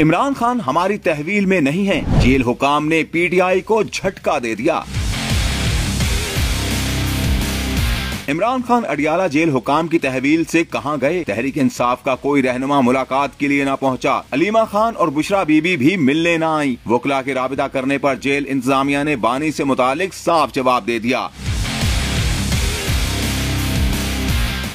इमरान खान हमारी तहवील में नहीं है, जेल हुकाम ने पीटीआई को झटका दे दिया। इमरान खान अडियाला जेल हुकाम की तहवील से कहां गए? तहरीक इंसाफ का कोई रहनुमा मुलाकात के लिए न पहुंचा। अलीमा खान और बुशरा बीबी भी मिलने न आई। वकला के राबिता करने पर जेल इंतजामिया ने बानी से मुतालिक साफ जवाब दे दिया।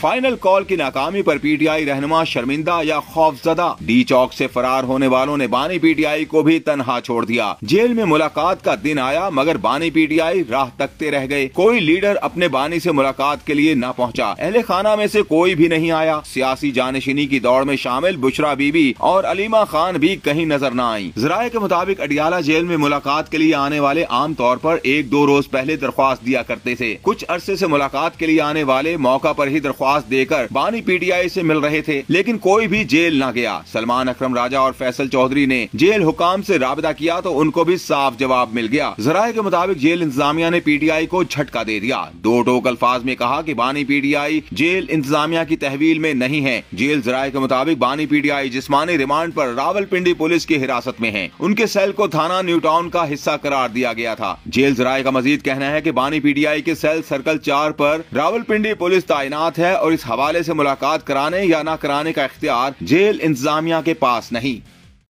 फाइनल कॉल की नाकामी पर पीटीआई रहनुमा शर्मिंदा या खौफजदा। डी चौक से फरार होने वालों ने बानी पीटीआई को भी तनहा छोड़ दिया। जेल में मुलाकात का दिन आया मगर बानी पीटीआई राह तकते रह गए। कोई लीडर अपने बानी से मुलाकात के लिए न पहुंचा। अहले खाना में से कोई भी नहीं आया। सियासी जानशीनी की दौड़ में शामिल बुशरा बीबी और अलीमा खान भी कहीं नजर न आई। जराये के मुताबिक अडियाला जेल में मुलाकात के लिए आने वाले आम तौर पर 1-2 रोज पहले दरख्वास्त दिया करते थे। कुछ अरसे से मुलाकात के लिए आने वाले मौका पर ही दरख्वास्त देकर बानी पीटीआई से मिल रहे थे, लेकिन कोई भी जेल न गया। सलमान अकरम राजा और फैसल चौधरी ने जेल हुकाम से राबिता किया तो उनको भी साफ जवाब मिल गया। जराये के मुताबिक जेल इंतजामिया ने पीटीआई को झटका दे दिया। दो टोक अल्फाज में कहा कि बानी पीटीआई जेल इंतजामिया की तहवील में नहीं है। जेल जराये के मुताबिक बानी पीटीआई जिस्मानी रिमांड पर रावलपिंडी पुलिस की हिरासत में है। उनके सेल को थाना न्यू टाउन का हिस्सा करार दिया गया था। जेल जराये का मजीद कहना है कि बानी पीटीआई के सेल सर्कल 4 पर रावलपिंडी पुलिस तैनात है और इस हवाले से मुलाकात कराने या न कराने का इख्तियार जेल इंतजामिया के पास नहीं।